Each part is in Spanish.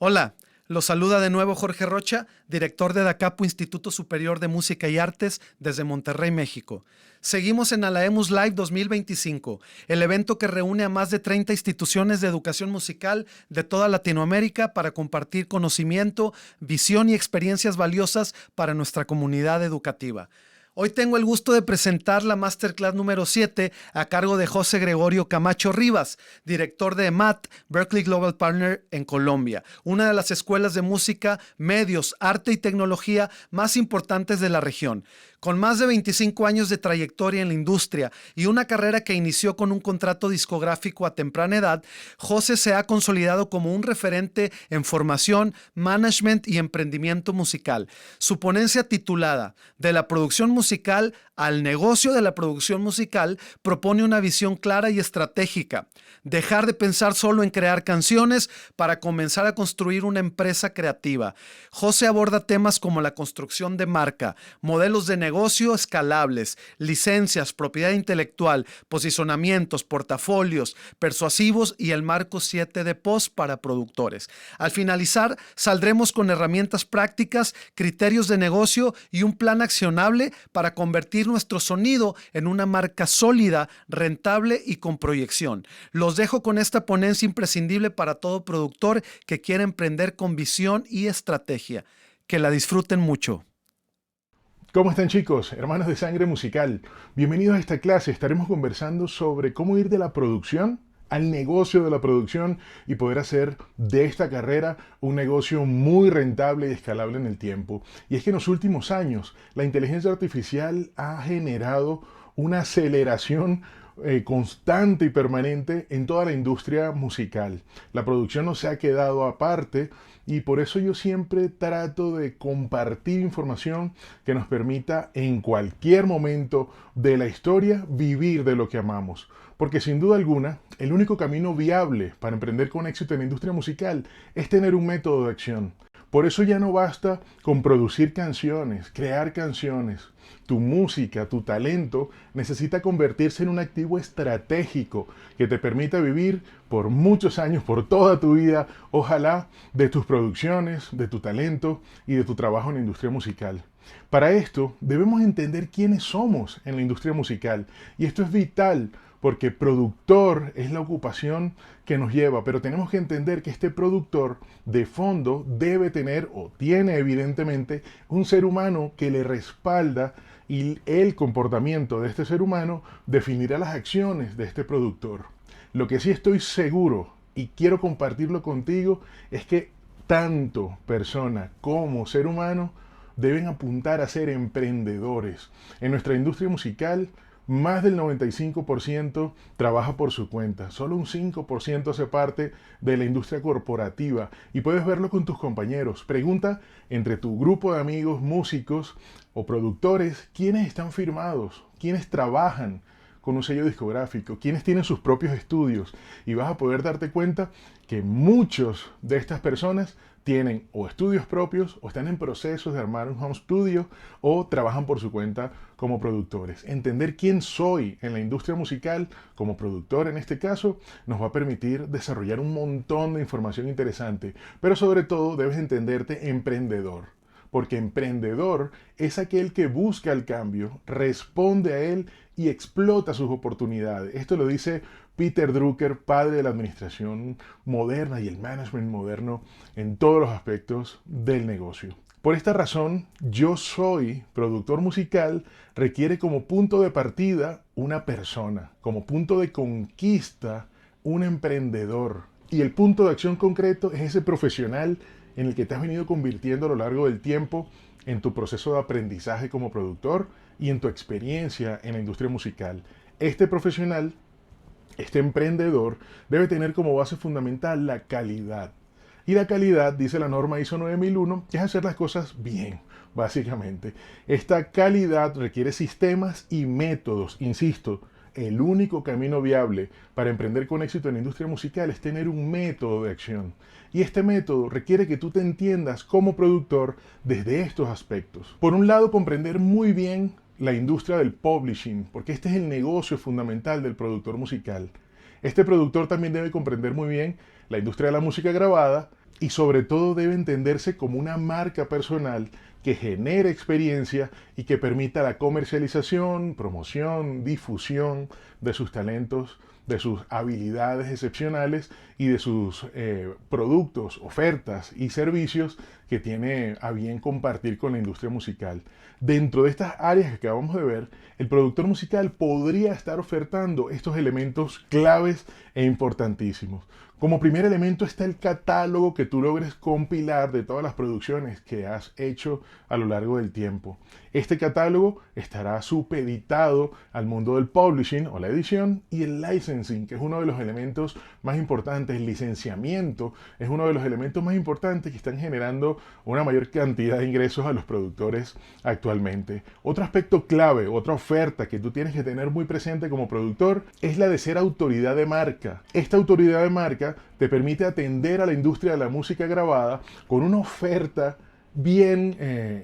Hola, los saluda de nuevo Jorge Rocha, director de DACAPO Instituto Superior de Música y Artes desde Monterrey, México. Seguimos en Alaemus Live 2025, el evento que reúne a más de 30 instituciones de educación musical de toda Latinoamérica para compartir conocimiento, visión y experiencias valiosas para nuestra comunidad educativa. Hoy tengo el gusto de presentar la Masterclass número 7 a cargo de José Gregorio Camacho Rivas, director de EMAT, Berklee Global Partner en Colombia, una de las escuelas de música, medios, arte y tecnología más importantes de la región. Con más de 25 años de trayectoria en la industria y una carrera que inició con un contrato discográfico a temprana edad, José se ha consolidado como un referente en formación, management y emprendimiento musical. Su ponencia titulada De la producción musical al negocio de la producción musical propone una visión clara y estratégica. Dejar de pensar solo en crear canciones para comenzar a construir una empresa creativa. José aborda temas como la construcción de marca, modelos de negocio escalables, licencias, propiedad intelectual, posicionamientos, portafolios, persuasivos y el marco 7 de post para productores. Al finalizar, saldremos con herramientas prácticas, criterios de negocio y un plan accionable para convertir nuestro sonido en una marca sólida, rentable y con proyección. Los dejo con esta ponencia imprescindible para todo productor que quiera emprender con visión y estrategia. Que la disfruten mucho. ¿Cómo están, chicos? Hermanos de sangre musical. Bienvenidos a esta clase. Estaremos conversando sobre cómo ir de la producción al negocio de la producción y poder hacer de esta carrera un negocio muy rentable y escalable en el tiempo. Y es que en los últimos años la inteligencia artificial ha generado una aceleración constante y permanente en toda la industria musical. La producción no se ha quedado aparte y por eso yo siempre trato de compartir información que nos permita en cualquier momento de la historia vivir de lo que amamos. Porque sin duda alguna, el único camino viable para emprender con éxito en la industria musical es tener un método de acción. Por eso ya no basta con producir canciones, crear canciones. Tu música, tu talento, necesita convertirse en un activo estratégico que te permita vivir por muchos años, por toda tu vida, ojalá, de tus producciones, de tu talento y de tu trabajo en la industria musical. Para esto, debemos entender quiénes somos en la industria musical. Y esto es vital porque productor es la ocupación que nos lleva, pero tenemos que entender que este productor de fondo debe tener o tiene evidentemente un ser humano que le respalda y el comportamiento de este ser humano definirá las acciones de este productor. Lo que sí estoy seguro y quiero compartirlo contigo es que tanto persona como ser humano deben apuntar a ser emprendedores. En nuestra industria musical, más del 95% trabaja por su cuenta, solo un 5% hace parte de la industria corporativa y puedes verlo con tus compañeros. Pregunta entre tu grupo de amigos, músicos o productores, quiénes están firmados, quiénes trabajan con un sello discográfico, quiénes tienen sus propios estudios y vas a poder darte cuenta que muchos de estas personas tienen o estudios propios o están en procesos de armar un home studio o trabajan por su cuenta como productores. Entender quién soy en la industria musical como productor en este caso nos va a permitir desarrollar un montón de información interesante, pero sobre todo debes entenderte emprendedor. Porque emprendedor es aquel que busca el cambio, responde a él y explota sus oportunidades. Esto lo dice Peter Drucker, padre de la administración moderna y el management moderno en todos los aspectos del negocio. Por esta razón, yo soy productor musical, requiere como punto de partida una persona, como punto de conquista un emprendedor. Y el punto de acción concreto es ese profesional en el que te has venido convirtiendo a lo largo del tiempo en tu proceso de aprendizaje como productor y en tu experiencia en la industria musical. Este profesional, este emprendedor, debe tener como base fundamental la calidad. Y la calidad, dice la norma ISO 9001, es hacer las cosas bien, básicamente. Esta calidad requiere sistemas y métodos, insisto. El único camino viable para emprender con éxito en la industria musical es tener un método de acción. Y este método requiere que tú te entiendas como productor desde estos aspectos. Por un lado, comprender muy bien la industria del publishing, porque este es el negocio fundamental del productor musical. Este productor también debe comprender muy bien la industria de la música grabada y sobre todo debe entenderse como una marca personal que genere experiencia y que permita la comercialización, promoción, difusión de sus talentos, de sus habilidades excepcionales y de sus productos, ofertas y servicios que tiene a bien compartir con la industria musical. Dentro de estas áreas que acabamos de ver, el productor musical podría estar ofertando estos elementos claves e importantísimos. Como primer elemento está el catálogo que tú logres compilar de todas las producciones que has hecho a lo largo del tiempo. Este catálogo estará supeditado al mundo del publishing o la edición y el licensing, que es uno de los elementos más importantes. El licenciamiento es uno de los elementos más importantes que están generando una mayor cantidad de ingresos a los productores actualmente. Otro aspecto clave, otra oferta que tú tienes que tener muy presente como productor es la de ser autoridad de marca. Esta autoridad de marca te permite atender a la industria de la música grabada con una oferta bien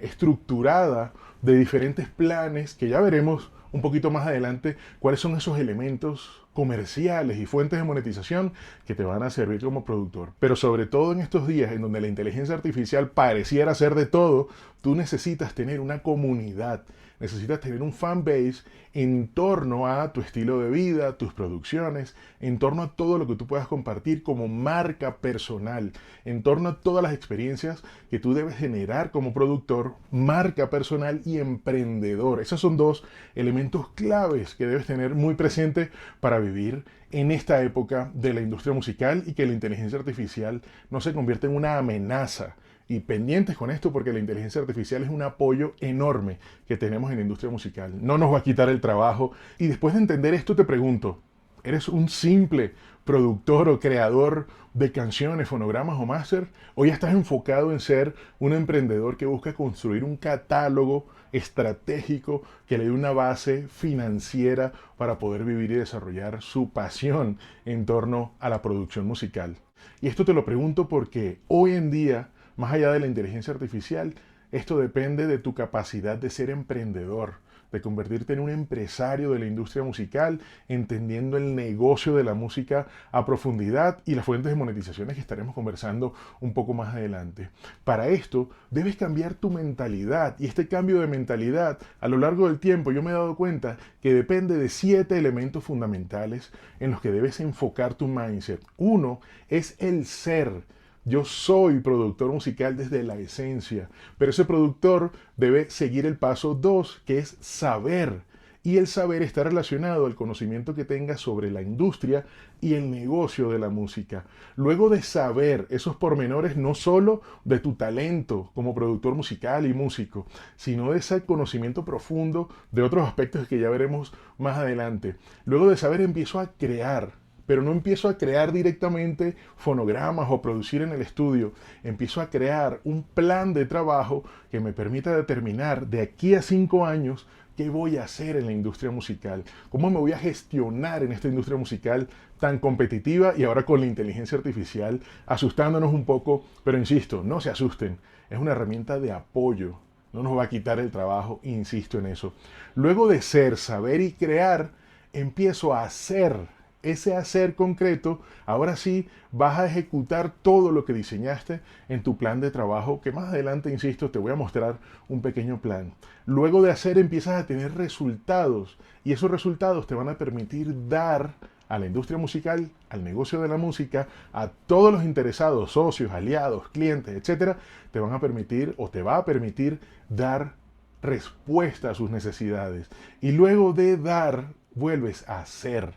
estructurada de diferentes planes que ya veremos un poquito más adelante cuáles son esos elementos comerciales y fuentes de monetización que te van a servir como productor. Pero sobre todo en estos días en donde la inteligencia artificial pareciera hacer de todo, tú necesitas tener una comunidad, necesitas tener un fan base en torno a tu estilo de vida, tus producciones, en torno a todo lo que tú puedas compartir como marca personal, en torno a todas las experiencias que tú debes generar como productor, marca personal y emprendedor. Esos son dos elementos claves que debes tener muy presente para vivir en esta época de la industria musical y que la inteligencia artificial no se convierta en una amenaza. Y pendientes con esto porque la inteligencia artificial es un apoyo enorme que tenemos en la industria musical. No nos va a quitar el trabajo. Y después de entender esto te pregunto, ¿eres un simple productor o creador de canciones, fonogramas o máster? ¿O ya estás enfocado en ser un emprendedor que busca construir un catálogo estratégico que le dé una base financiera para poder vivir y desarrollar su pasión en torno a la producción musical? Y esto te lo pregunto porque hoy en día, más allá de la inteligencia artificial, esto depende de tu capacidad de ser emprendedor, de convertirte en un empresario de la industria musical, entendiendo el negocio de la música a profundidad y las fuentes de monetizaciones que estaremos conversando un poco más adelante. Para esto, debes cambiar tu mentalidad y este cambio de mentalidad a lo largo del tiempo yo me he dado cuenta que depende de 7 elementos fundamentales en los que debes enfocar tu mindset. Uno es el ser. Yo soy productor musical desde la esencia, pero ese productor debe seguir el paso 2, que es saber. Y el saber está relacionado al conocimiento que tengas sobre la industria y el negocio de la música. Luego de saber esos pormenores no solo de tu talento como productor musical y músico, sino de ese conocimiento profundo de otros aspectos que ya veremos más adelante. Luego de saber empiezo a crear. Pero no empiezo a crear directamente fonogramas o producir en el estudio. Empiezo a crear un plan de trabajo que me permita determinar de aquí a 5 años qué voy a hacer en la industria musical. Cómo me voy a gestionar en esta industria musical tan competitiva y ahora con la inteligencia artificial asustándonos un poco. Pero insisto, no se asusten. Es una herramienta de apoyo. No nos va a quitar el trabajo, insisto en eso. Luego de ser, saber y crear, empiezo a hacer. Ese hacer concreto, ahora sí vas a ejecutar todo lo que diseñaste en tu plan de trabajo, que más adelante, insisto, te voy a mostrar un pequeño plan. Luego de hacer empiezas a tener resultados y esos resultados te van a permitir dar a la industria musical, al negocio de la música, a todos los interesados, socios, aliados, clientes, etcétera, te van a permitir o te va a permitir dar respuesta a sus necesidades. Y luego de dar, vuelves a hacer.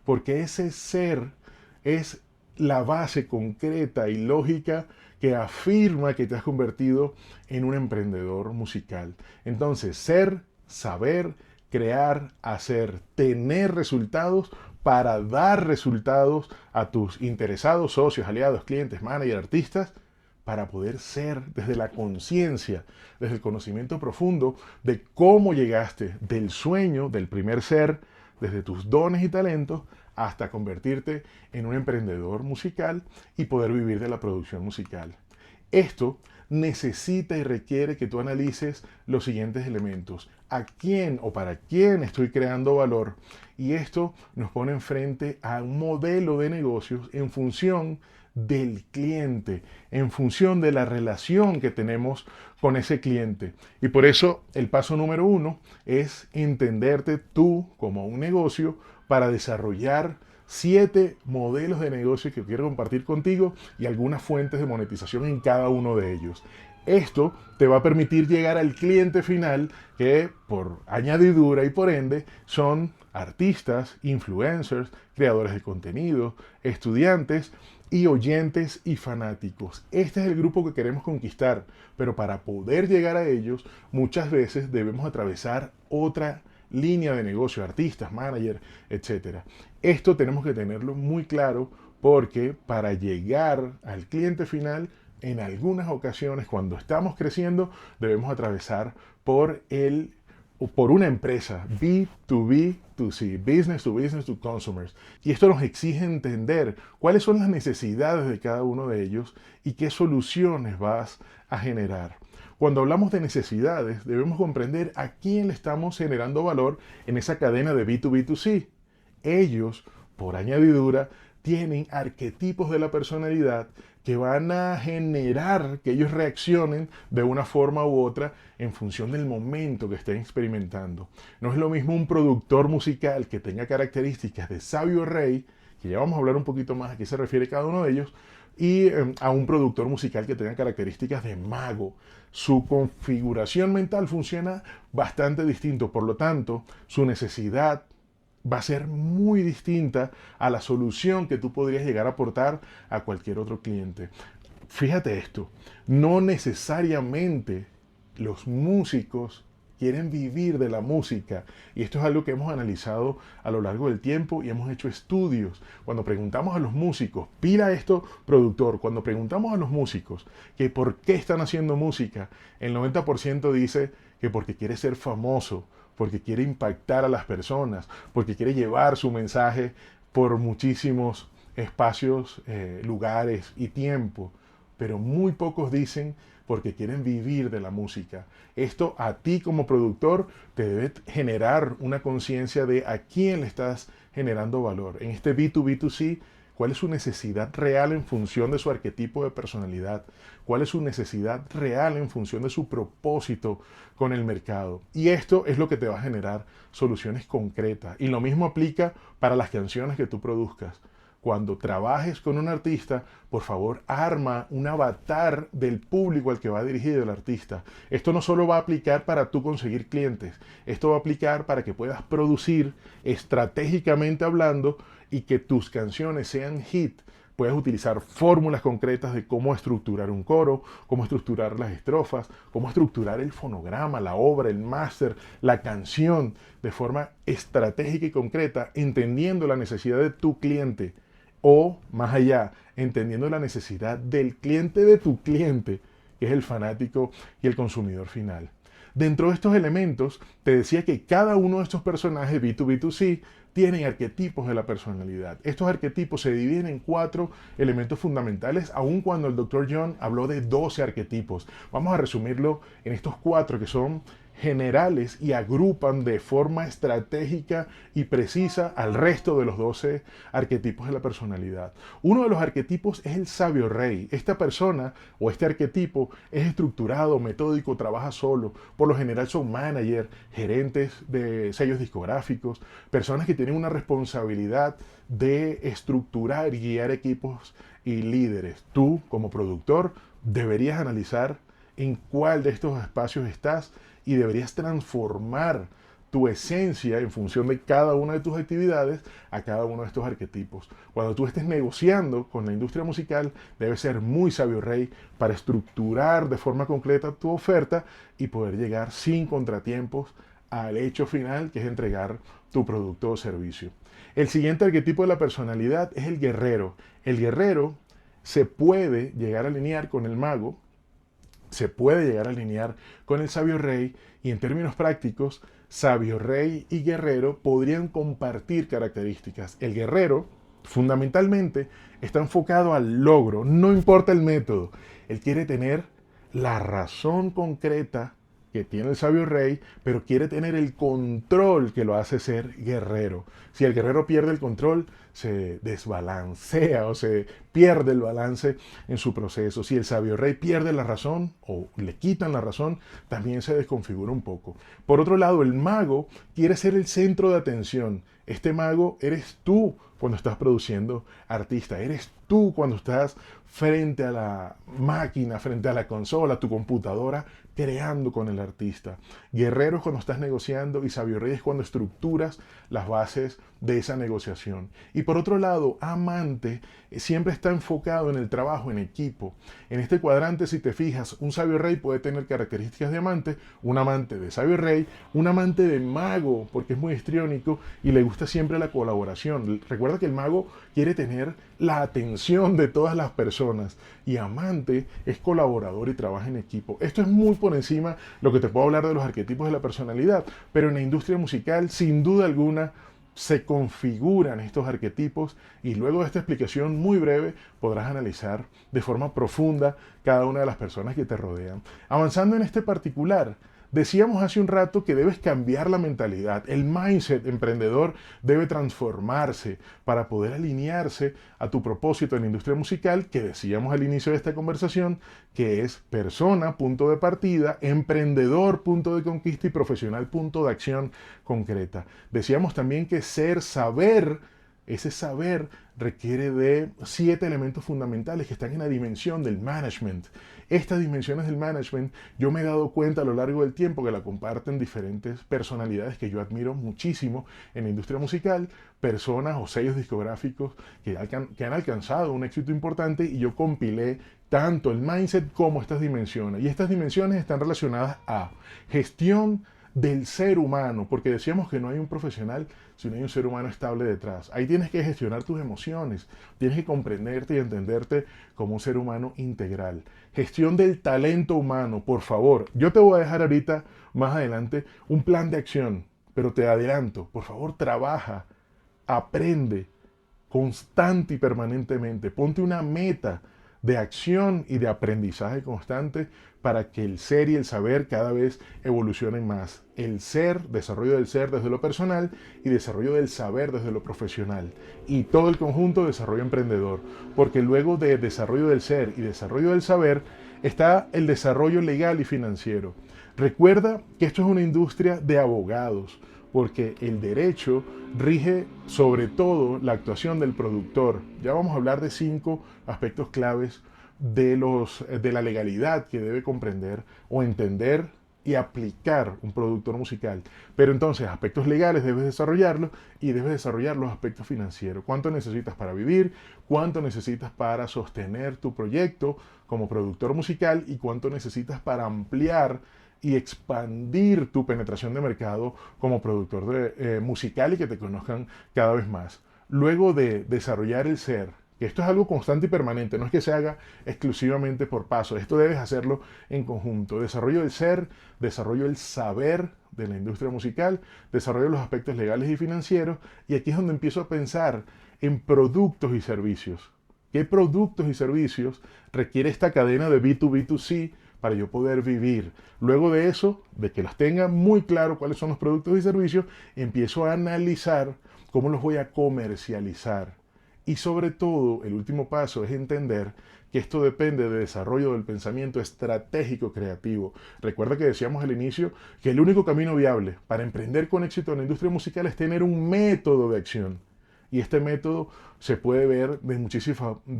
Porque ese ser es la base concreta y lógica que afirma que te has convertido en un emprendedor musical. Entonces, ser, saber, crear, hacer, tener resultados para dar resultados a tus interesados, socios, aliados, clientes, managers, artistas, para poder ser desde la conciencia, desde el conocimiento profundo de cómo llegaste del sueño, del primer ser, desde tus dones y talentos hasta convertirte en un emprendedor musical y poder vivir de la producción musical. Esto necesita y requiere que tú analices los siguientes elementos. ¿A quién o para quién estoy creando valor? Y esto nos pone enfrente a un modelo de negocios en función del cliente, en función de la relación que tenemos con ese cliente. Y por eso el paso número 1 es entenderte tú como un negocio para desarrollar 7 modelos de negocio que quiero compartir contigo y algunas fuentes de monetización en cada uno de ellos. Esto te va a permitir llegar al cliente final que por añadidura y por ende son artistas, influencers, creadores de contenido, estudiantes y oyentes y fanáticos. Este es el grupo que queremos conquistar, pero para poder llegar a ellos muchas veces debemos atravesar otra línea de negocio, artistas, manager, etc. Esto tenemos que tenerlo muy claro porque para llegar al cliente final, en algunas ocasiones cuando estamos creciendo, debemos atravesar por una empresa B2B2C, business to consumers. Y esto nos exige entender cuáles son las necesidades de cada uno de ellos y qué soluciones vas a generar. Cuando hablamos de necesidades, debemos comprender a quién le estamos generando valor en esa cadena de B2B2C. Ellos, por añadidura, tienen arquetipos de la personalidad que van a generar que ellos reaccionen de una forma u otra en función del momento que estén experimentando. No es lo mismo un productor musical que tenga características de sabio rey, que ya vamos a hablar un poquito más a qué se refiere cada uno de ellos, y a un productor musical que tenga características de mago. Su configuración mental funciona bastante distinto, por lo tanto, su necesidad va a ser muy distinta a la solución que tú podrías llegar a aportar a cualquier otro cliente. Fíjate esto, no necesariamente los músicos quieren vivir de la música. Y esto es algo que hemos analizado a lo largo del tiempo y hemos hecho estudios. Cuando preguntamos a los músicos, pila esto, productor, cuando preguntamos a los músicos que por qué están haciendo música, el 90% dice que porque quiere ser famoso, porque quiere impactar a las personas, porque quiere llevar su mensaje por muchísimos espacios, lugares y tiempo. Pero muy pocos dicen porque quieren vivir de la música. Esto a ti como productor te debe generar una conciencia de a quién le estás generando valor. En este B2B2C, ¿cuál es su necesidad real en función de su arquetipo de personalidad? ¿Cuál es su necesidad real en función de su propósito con el mercado? Y esto es lo que te va a generar soluciones concretas. Y lo mismo aplica para las canciones que tú produzcas. Cuando trabajes con un artista, por favor, arma un avatar del público al que va dirigido el artista. Esto no solo va a aplicar para tú conseguir clientes, esto va a aplicar para que puedas producir estratégicamente hablando y que tus canciones sean hit. Puedes utilizar fórmulas concretas de cómo estructurar un coro, cómo estructurar las estrofas, cómo estructurar el fonograma, la obra, el máster, la canción de forma estratégica y concreta, entendiendo la necesidad de tu cliente. O, más allá, entendiendo la necesidad del cliente de tu cliente, que es el fanático y el consumidor final. Dentro de estos elementos, te decía que cada uno de estos personajes B2B2C tienen arquetipos de la personalidad. Estos arquetipos se dividen en 4 elementos fundamentales, aun cuando el Dr. John habló de 12 arquetipos. Vamos a resumirlo en estos 4 que son generales y agrupan de forma estratégica y precisa al resto de los 12 arquetipos de la personalidad. Uno de los arquetipos es el sabio rey. Esta persona o este arquetipo es estructurado, metódico, trabaja solo. Por lo general son managers, gerentes de sellos discográficos, personas que tienen una responsabilidad de estructurar y guiar equipos y líderes. Tú, como productor, deberías analizar en cuál de estos espacios estás y deberías transformar tu esencia en función de cada una de tus actividades a cada uno de estos arquetipos. Cuando tú estés negociando con la industria musical, debes ser muy sabio rey para estructurar de forma concreta tu oferta y poder llegar sin contratiempos al hecho final, que es entregar tu producto o servicio. El siguiente arquetipo de la personalidad es el guerrero. El guerrero se puede llegar a alinear con el mago, se puede llegar a alinear con el sabio rey y en términos prácticos, sabio rey y guerrero podrían compartir características. El guerrero fundamentalmente está enfocado al logro, no importa el método. Él quiere tener la razón concreta que tiene el sabio rey, pero quiere tener el control que lo hace ser guerrero. Si el guerrero pierde el control, se desbalancea o se pierde el balance en su proceso. Si el sabio rey pierde la razón o le quitan la razón, también se desconfigura un poco. Por otro lado, el mago quiere ser el centro de atención. Este mago eres tú cuando estás produciendo artista, eres tú cuando estás frente a la máquina, frente a la consola, tu computadora, creando con el artista. Guerrero es cuando estás negociando y sabio rey es cuando estructuras las bases de esa negociación. Y por otro lado, amante siempre está enfocado en el trabajo en equipo. En este cuadrante, si te fijas, un sabio rey puede tener características de amante, un amante de sabio rey, un amante de mago, porque es muy histriónico y le gusta siempre la colaboración. Recuerda que el mago quiere tener la atención de todas las personas y amante es colaborador y trabaja en equipo. Esto es muy por encima lo que te puedo hablar de los arquetipos de la personalidad, pero en la industria musical, sin duda alguna, se configuran estos arquetipos y luego de esta explicación muy breve podrás analizar de forma profunda cada una de las personas que te rodean. Avanzando en este particular, decíamos hace un rato que debes cambiar la mentalidad. El mindset emprendedor debe transformarse para poder alinearse a tu propósito en la industria musical, que decíamos al inicio de esta conversación, que es persona, punto de partida, emprendedor, punto de conquista y profesional, punto de acción concreta. Decíamos también que ser, saber, ese saber requiere de 7 elementos fundamentales que están en la dimensión del management. Estas dimensiones del management yo me he dado cuenta a lo largo del tiempo que la comparten diferentes personalidades que yo admiro muchísimo en la industria musical, personas o sellos discográficos que han alcanzado un éxito importante y yo compilé tanto el mindset como estas dimensiones. Y estas dimensiones están relacionadas a gestión del ser humano, porque decíamos que no hay un profesional si no hay un ser humano estable detrás. Ahí tienes que gestionar tus emociones, tienes que comprenderte y entenderte como un ser humano integral. Gestión del talento humano, por favor. Yo te voy a dejar ahorita, más adelante, un plan de acción, pero te adelanto, por favor, trabaja, aprende, constante y permanentemente. Ponte una meta de acción y de aprendizaje constante para que el ser y el saber cada vez evolucionen más. El ser, desarrollo del ser desde lo personal y desarrollo del saber desde lo profesional. Y todo el conjunto desarrollo emprendedor. Porque luego de desarrollo del ser y desarrollo del saber está el desarrollo legal y financiero. Recuerda que esto es una industria de abogados, porque el derecho rige sobre todo la actuación del productor. Ya vamos a hablar de 5 aspectos claves de la legalidad que debe comprender o entender y aplicar un productor musical. Pero entonces, aspectos legales debes desarrollarlos y debes desarrollar los aspectos financieros. ¿Cuánto necesitas para vivir? ¿Cuánto necesitas para sostener tu proyecto como productor musical? ¿Y cuánto necesitas para ampliar y expandir tu penetración de mercado como productor musical y que te conozcan cada vez más? Luego de desarrollar el ser, que esto es algo constante y permanente, no es que se haga exclusivamente por paso, esto debes hacerlo en conjunto. Desarrollo del ser, desarrollo del saber de la industria musical, desarrollo los aspectos legales y financieros, y aquí es donde empiezo a pensar en productos y servicios. ¿Qué productos y servicios requiere esta cadena de B2B2C para yo poder vivir? Luego de eso, de que las tenga muy claro cuáles son los productos y servicios, empiezo a analizar cómo los voy a comercializar. Y sobre todo, el último paso es entender que esto depende del desarrollo del pensamiento estratégico creativo. Recuerda que decíamos al inicio que el único camino viable para emprender con éxito en la industria musical es tener un método de acción. Y este método se puede ver de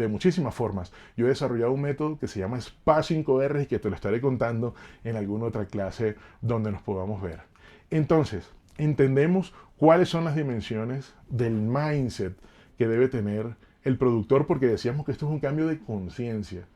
muchísimas formas. Yo he desarrollado un método que se llama SPA 5R y que te lo estaré contando en alguna otra clase donde nos podamos ver. Entonces, entendemos cuáles son las dimensiones del mindset que debe tener el productor, porque decíamos que esto es un cambio de conciencia.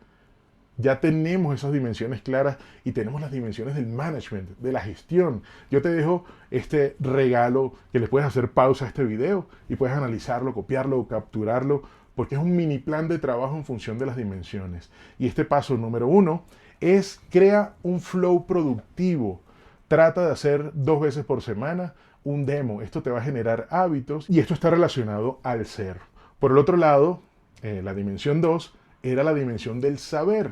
Ya tenemos esas dimensiones claras y tenemos las dimensiones del management, de la gestión. Yo te dejo este regalo que le puedes hacer pausa a este video y puedes analizarlo, copiarlo o capturarlo, porque es un mini plan de trabajo en función de las dimensiones. Y este paso número 1 es crea un flow productivo. Trata de hacer 2 veces por semana un demo. Esto te va a generar hábitos y esto está relacionado al ser. Por el otro lado, la dimensión 2 era la dimensión del saber.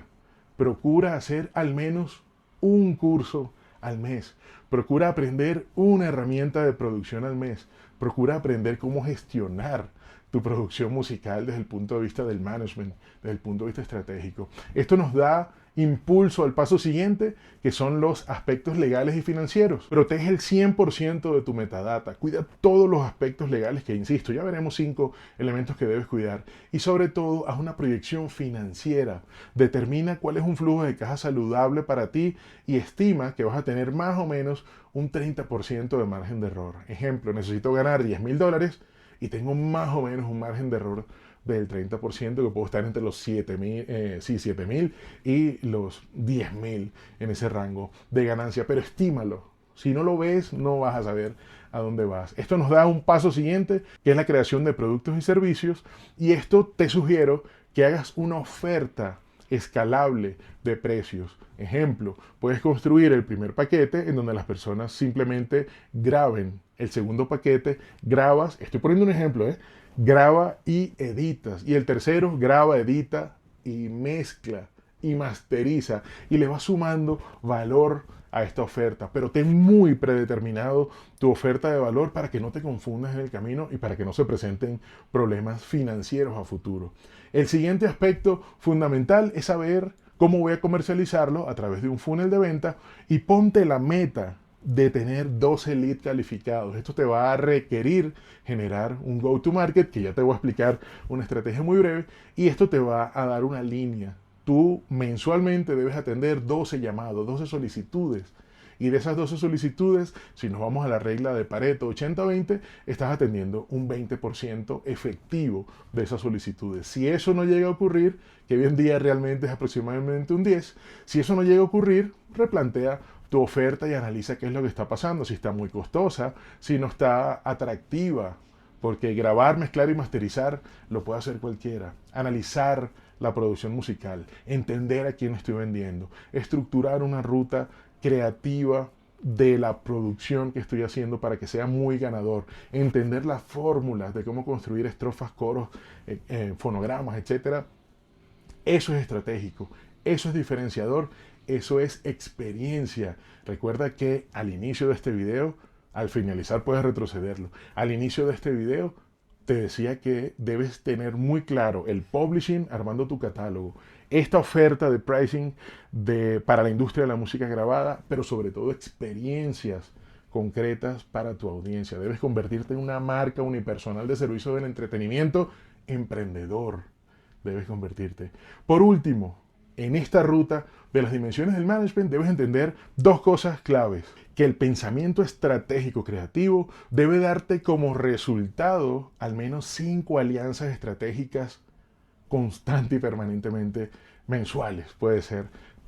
procura hacer al menos un curso al mes. Procura aprender una herramienta de producción al mes. Procura aprender cómo gestionar tu producción musical desde el punto de vista del management, desde el punto de vista estratégico. Esto nos da impulso al paso siguiente, que son los aspectos legales y financieros. Protege el 100% de tu metadata. Cuida todos los aspectos legales que, insisto, ya veremos 5 elementos que debes cuidar. Y sobre todo, haz una proyección financiera. Determina cuál es un flujo de caja saludable para ti y estima que vas a tener más o menos un 30% de margen de error. Ejemplo, necesito ganar $10,000 y tengo más o menos un margen de error del 30%, que puedo estar entre los 7,000 y los 10,000 en ese rango de ganancia, pero estímalo. Si no lo ves, no vas a saber a dónde vas. Esto nos da un paso siguiente, que es la creación de productos y servicios, y esto te sugiero que hagas una oferta escalable de precios. Ejemplo, puedes construir el primer paquete en donde las personas simplemente graben. El segundo paquete, grabas, estoy poniendo un ejemplo, graba y editas. Y el tercero, graba, edita y mezcla y masteriza. Y le vas sumando valor a esta oferta. Pero ten muy predeterminado tu oferta de valor para que no te confundas en el camino y para que no se presenten problemas financieros a futuro. El siguiente aspecto fundamental es saber cómo voy a comercializarlo a través de un funnel de venta y ponte la meta de tener 12 leads calificados. Esto te va a requerir generar un go-to-market, que ya te voy a explicar una estrategia muy breve, y esto te va a dar una línea. Tú mensualmente debes atender 12 llamados, 12 solicitudes. Y de esas 12 solicitudes, si nos vamos a la regla de Pareto 80-20, estás atendiendo un 20% efectivo de esas solicitudes. Si eso no llega a ocurrir, que hoy en día realmente es aproximadamente un 10, si eso no llega a ocurrir, replantea tu oferta y analiza qué es lo que está pasando, si está muy costosa, si no está atractiva, porque grabar, mezclar y masterizar lo puede hacer cualquiera. Analizar la producción musical, entender a quién estoy vendiendo, estructurar una ruta creativa de la producción que estoy haciendo para que sea muy ganador, entender las fórmulas de cómo construir estrofas, coros, fonogramas, etc. Eso es estratégico, eso es diferenciador, eso es experiencia. Recuerda que al inicio de este video, al finalizar puedes retrocederlo, al inicio de este video te decía que debes tener muy claro el publishing, armando tu catálogo, esta oferta de pricing para la industria de la música grabada, pero sobre todo experiencias concretas para tu audiencia. Debes convertirte en una marca unipersonal de servicio del entretenimiento emprendedor. Debes convertirte. Por último, en esta ruta de las dimensiones del management debes entender dos cosas claves. Que el pensamiento estratégico creativo debe darte como resultado al menos 5 alianzas estratégicas constante y permanentemente mensuales, puede ser.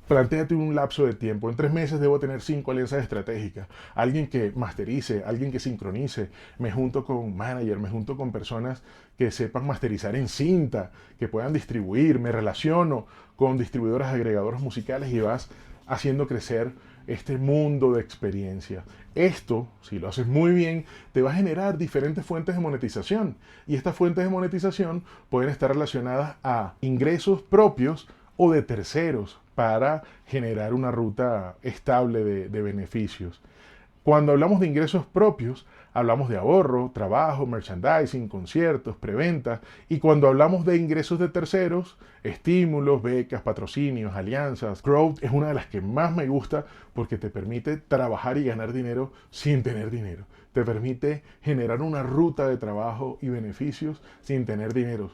Plantéate un lapso de tiempo. En 3 meses debo tener 5 alianzas estratégicas. Alguien que masterice, alguien que sincronice. Me junto con manager, me junto con personas que sepan masterizar en cinta, que puedan distribuir. Me relaciono con distribuidores agregadores musicales y vas haciendo crecer este mundo de experiencia. Esto, si lo haces muy bien, te va a generar diferentes fuentes de monetización. Y estas fuentes de monetización pueden estar relacionadas a ingresos propios o de terceros para generar una ruta estable de beneficios. Cuando hablamos de ingresos propios, hablamos de ahorro, trabajo, merchandising, conciertos, preventas. Y cuando hablamos de ingresos de terceros, estímulos, becas, patrocinios, alianzas. Growth es una de las que más me gusta porque te permite trabajar y ganar dinero sin tener dinero. Te permite generar una ruta de trabajo y beneficios sin tener dinero.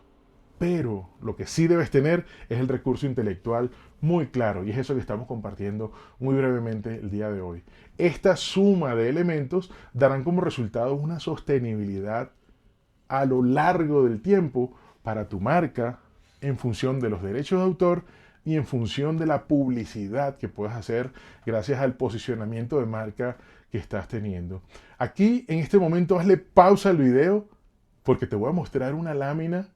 Pero lo que sí debes tener es el recurso intelectual muy claro, y es eso que estamos compartiendo muy brevemente el día de hoy. Esta suma de elementos darán como resultado una sostenibilidad a lo largo del tiempo para tu marca en función de los derechos de autor y en función de la publicidad que puedas hacer gracias al posicionamiento de marca que estás teniendo. Aquí en este momento hazle pausa al video porque te voy a mostrar una lámina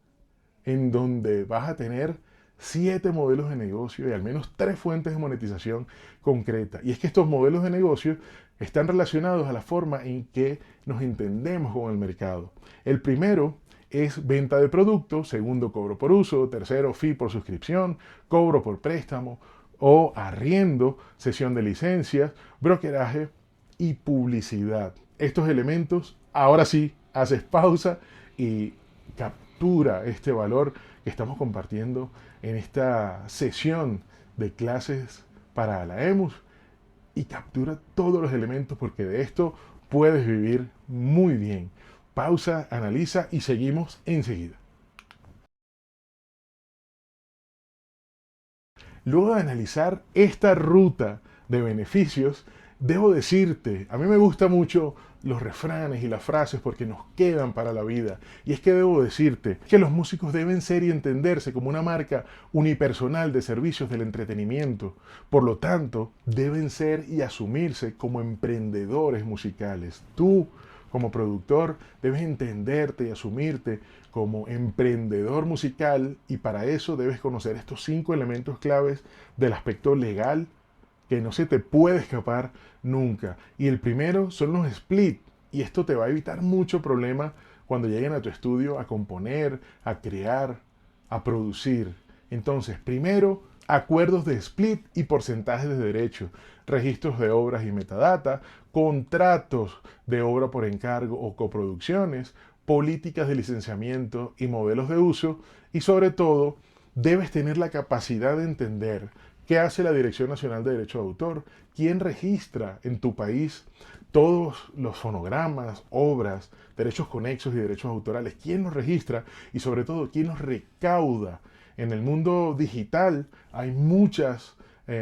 en donde vas a tener 7 modelos de negocio y al menos 3 fuentes de monetización concretas. Y es que estos modelos de negocio están relacionados a la forma en que nos entendemos con el mercado. El primero es venta de productos, segundo cobro por uso, tercero fee por suscripción, cobro por préstamo, o arriendo, cesión de licencias, brokeraje y publicidad. Estos elementos, ahora sí, haces pausa y captura este valor que estamos compartiendo en esta sesión de clases para la EMUS y captura todos los elementos porque de esto puedes vivir muy bien. Pausa, analiza y seguimos enseguida. Luego de analizar esta ruta de beneficios, debo decirte, a mí me gustan mucho los refranes y las frases porque nos quedan para la vida. Y es que debo decirte que los músicos deben ser y entenderse como una marca unipersonal de servicios del entretenimiento. Por lo tanto, deben ser y asumirse como emprendedores musicales. Tú, como productor, debes entenderte y asumirte como emprendedor musical y para eso debes conocer estos 5 elementos claves del aspecto legal que no se te puede escapar nunca. Y el primero son los split. Y esto te va a evitar mucho problema cuando lleguen a tu estudio a componer, a crear, a producir. Entonces, primero, acuerdos de split y porcentajes de derechos, registros de obras y metadata, contratos de obra por encargo o coproducciones, políticas de licenciamiento y modelos de uso y sobre todo, debes tener la capacidad de entender qué hace la Dirección Nacional de Derecho de Autor, quién registra en tu país todos los fonogramas, obras, derechos conexos y derechos autorales, quién los registra y sobre todo quién los recauda. En el mundo digital hay muchas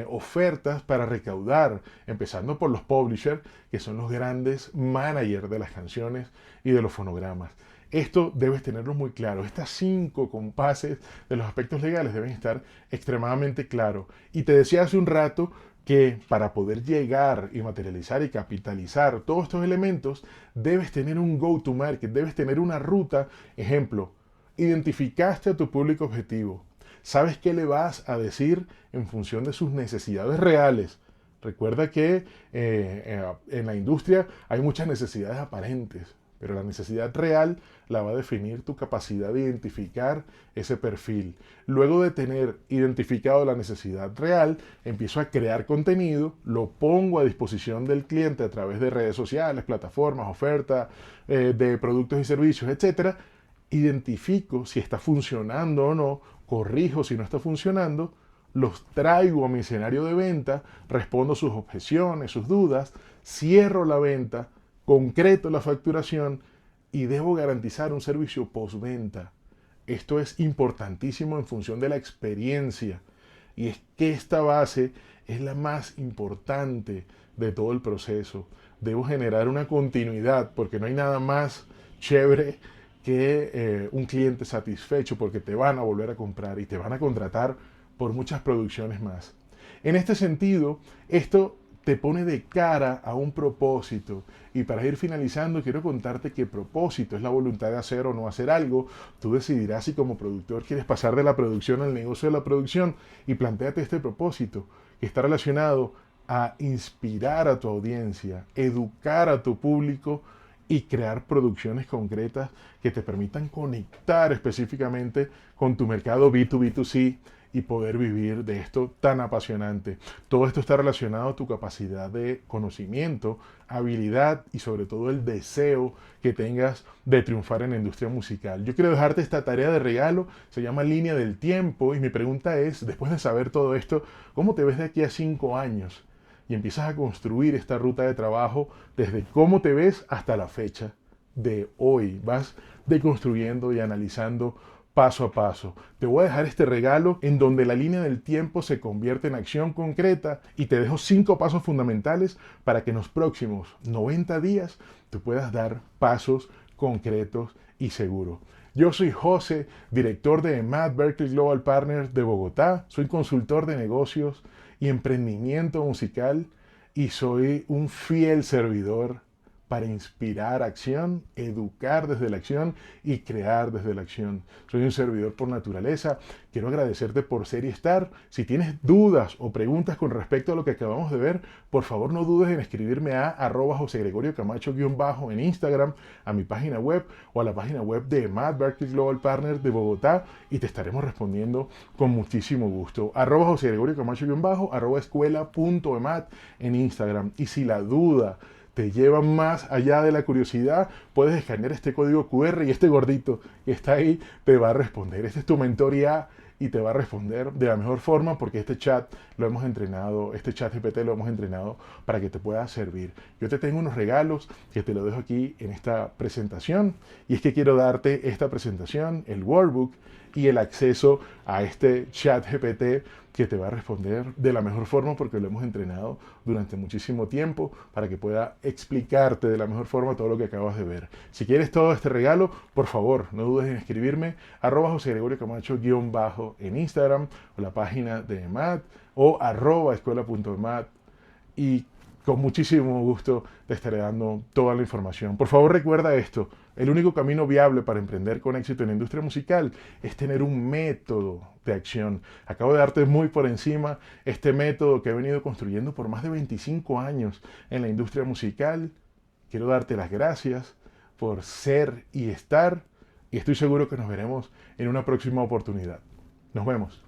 ofertas para recaudar, empezando por los publishers, que son los grandes managers de las canciones y de los fonogramas. Esto debes tenerlo muy claro. Estas 5 compases de los aspectos legales deben estar extremadamente claros. Y te decía hace un rato que para poder llegar y materializar y capitalizar todos estos elementos, debes tener un go-to-market, debes tener una ruta. Ejemplo, identificaste a tu público objetivo. ¿Sabes qué le vas a decir en función de sus necesidades reales? Recuerda que en la industria hay muchas necesidades aparentes, pero la necesidad real la va a definir tu capacidad de identificar ese perfil. Luego de tener identificado la necesidad real, empiezo a crear contenido, lo pongo a disposición del cliente a través de redes sociales, plataformas, ofertas de productos y servicios, etc. Identifico si está funcionando o no, corrijo si no está funcionando, los traigo a mi escenario de venta, respondo sus objeciones, sus dudas, cierro la venta, concreto la facturación y debo garantizar un servicio postventa. Esto es importantísimo en función de la experiencia y es que esta base es la más importante de todo el proceso. Debo generar una continuidad porque no hay nada más chévere que un cliente satisfecho porque te van a volver a comprar y te van a contratar por muchas producciones más. En este sentido, esto te pone de cara a un propósito. Y para ir finalizando, quiero contarte que propósito es la voluntad de hacer o no hacer algo. Tú decidirás si como productor quieres pasar de la producción al negocio de la producción y plantéate este propósito que está relacionado a inspirar a tu audiencia, educar a tu público y crear producciones concretas que te permitan conectar específicamente con tu mercado B2B2C y poder vivir de esto tan apasionante. Todo esto está relacionado a tu capacidad de conocimiento, habilidad y sobre todo el deseo que tengas de triunfar en la industria musical. Yo quiero dejarte esta tarea de regalo, se llama Línea del Tiempo y mi pregunta es, después de saber todo esto, ¿cómo te ves de aquí a 5 años? Y empiezas a construir esta ruta de trabajo desde cómo te ves hasta la fecha de hoy. Vas deconstruyendo y analizando paso a paso. Te voy a dejar este regalo en donde la línea del tiempo se convierte en acción concreta y te dejo 5 pasos fundamentales para que en los próximos 90 días tú puedas dar pasos concretos y seguros. Yo soy José, director de Matt Berkeley Global Partners de Bogotá. Soy consultor de negocios y emprendimiento musical y soy un fiel servidor para inspirar acción, educar desde la acción y crear desde la acción. Soy un servidor por naturaleza. Quiero agradecerte por ser y estar. Si tienes dudas o preguntas con respecto a lo que acabamos de ver, por favor no dudes en escribirme a @José Gregorio Camacho_ en Instagram, a mi página web o a la página web de EMAD, Berklee Global Partners de Bogotá, y te estaremos respondiendo con muchísimo gusto. @José Gregorio Camacho_ @escuela.emad en Instagram. Y si la duda te lleva más allá de la curiosidad, puedes escanear este código QR y este gordito que está ahí te va a responder. Este es tu mentor IA y te va a responder de la mejor forma, porque este chat lo hemos entrenado, este chat GPT lo hemos entrenado para que te pueda servir. Yo te tengo unos regalos que te lo dejo aquí en esta presentación, y es que quiero darte esta presentación, el workbook y el acceso a este chat GPT que te va a responder de la mejor forma, porque lo hemos entrenado durante muchísimo tiempo para que pueda explicarte de la mejor forma todo lo que acabas de ver. Si quieres todo este regalo, por favor, no dudes en escribirme @José Gregorio Camacho_ en Instagram, o la página de EMAD, o @escuela.emad, y con muchísimo gusto te estaré dando toda la información. Por favor, recuerda esto: el único camino viable para emprender con éxito en la industria musical es tener un método de acción. Acabo de darte muy por encima este método que he venido construyendo por más de 25 años en la industria musical. Quiero darte las gracias por ser y estar, y estoy seguro que nos veremos en una próxima oportunidad. Nos vemos.